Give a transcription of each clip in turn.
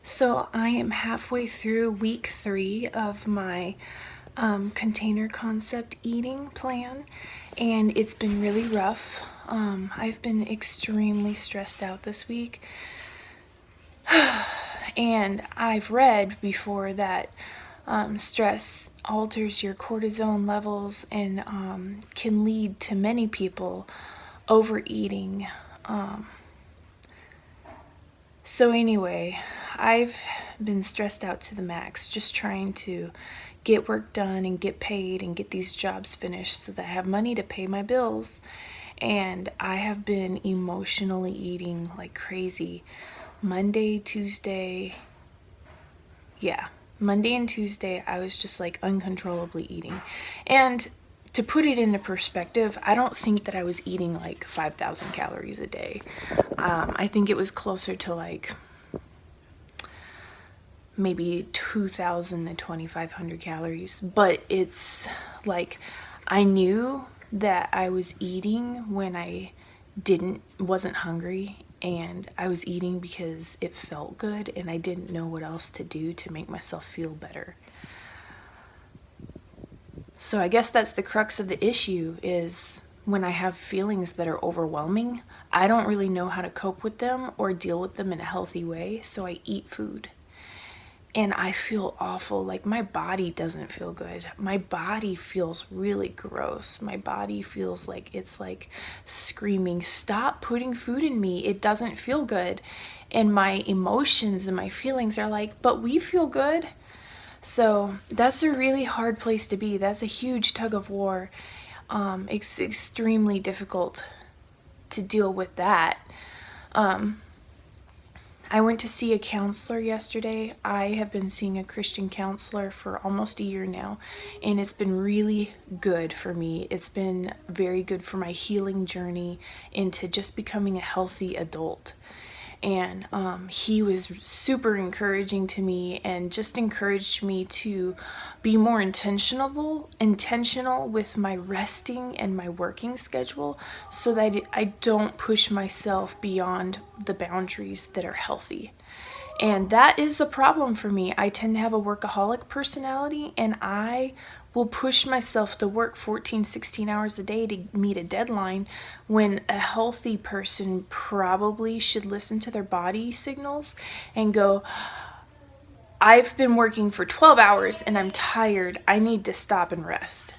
So I am halfway through week 3 of my container concept eating plan, and it's been really rough. I've been extremely stressed out this week, and I've read before that stress alters your cortisone levels and can lead to many people overeating. So anyway, I've been stressed out to the max, just trying to get work done and get paid and get these jobs finished so that I have money to pay my bills. And I have been emotionally eating like crazy. Monday, Tuesday, Monday and Tuesday, I was just like uncontrollably eating. And to put it into perspective, I don't think that I was eating like 5,000 calories a day. I think it was closer to like maybe 2,000 to 2,500 calories. But it's like I knew that I was eating when I wasn't hungry, and I was eating because it felt good and I didn't know what else to do to make myself feel better. So I guess that's the crux of the issue, is when I have feelings that are overwhelming, I don't really know how to cope with them or deal with them in a healthy way, so I eat food. And I feel awful. Like, my body doesn't feel good. My body feels really gross. My body feels like it's like screaming, stop putting food in me. It doesn't feel good. And my emotions and my feelings are like, but we feel good. So that's a really hard place to be. That's a huge tug of war. It's extremely difficult to deal with that. I went to see a counselor yesterday. I have been seeing a Christian counselor for almost a year now, and it's been really good for me. It's been very good for my healing journey into just becoming a healthy adult. And he was super encouraging to me and just encouraged me to be more intentional with my resting and my working schedule, so that I don't push myself beyond the boundaries that are healthy. And that is a problem for me. I tend to have a workaholic personality, and I will push myself to work 14, 16 hours a day to meet a deadline, when a healthy person probably should listen to their body signals and go, I've been working for 12 hours and I'm tired. I need to stop and rest.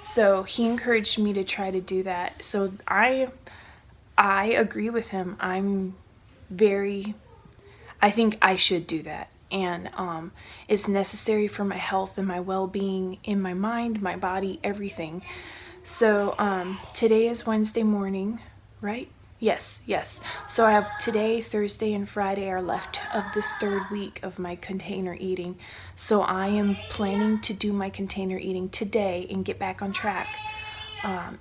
So he encouraged me to try to do that. So I agree with him. I think I should do that. And it's necessary for my health and my well-being in my mind, my body, everything. So today is Wednesday morning, right? Yes. So I have today, Thursday, and Friday are left of this 3rd week of my container eating. So I am planning to do my container eating today and get back on track.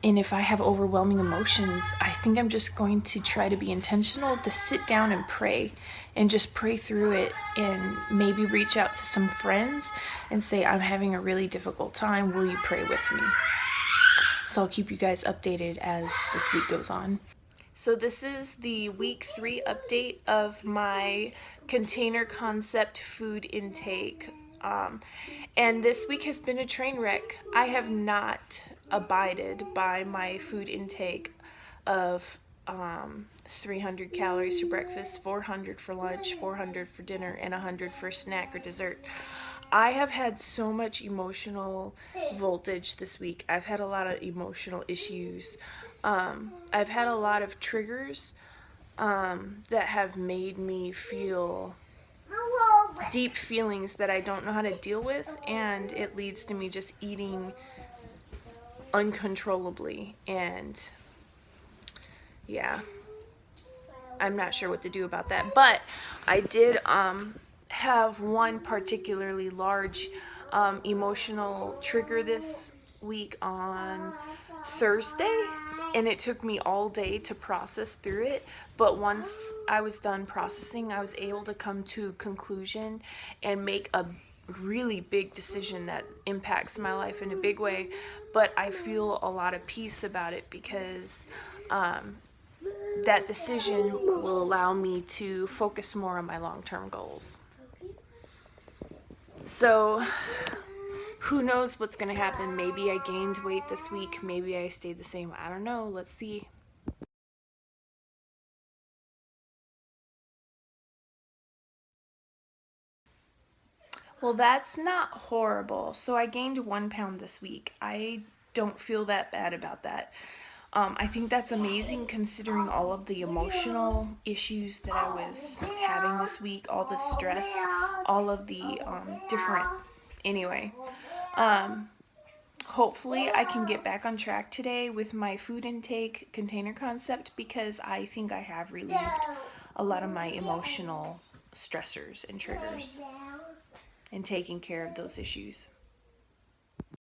And if I have overwhelming emotions, I think I'm just going to try to be intentional to sit down and pray, and just pray through it, and maybe reach out to some friends and say, I'm having a really difficult time. Will you pray with me? So I'll keep you guys updated as this week goes on. So this is the week 3 update of my container concept food intake. And this week has been a train wreck. I have not abided by my food intake of 300 calories for breakfast, 400 for lunch, 400 for dinner, and 100 for snack or dessert. I have had so much emotional voltage this week. I've had a lot of emotional issues. I've had a lot of triggers that have made me feel deep feelings that I don't know how to deal with, and it leads to me just eating uncontrollably. And yeah, I'm not sure what to do about that. But I did have one particularly large emotional trigger this week on Thursday, and it took me all day to process through it. But once I was done processing, I was able to come to a conclusion and make a really big decision that impacts my life in a big way. But I feel a lot of peace about it, because that decision will allow me to focus more on my long-term goals. So who knows what's going to happen? Maybe I gained weight this week. Maybe I stayed the same. I don't know. Let's see. Well, that's not horrible. So I gained 1 pound this week. I don't feel that bad about that. I think that's amazing considering all of the emotional issues that I was having this week, all the stress, all of the different. Anyway, hopefully I can get back on track today with my food intake container concept because I think I have relieved a lot of my emotional stressors and triggers and taking care of those issues.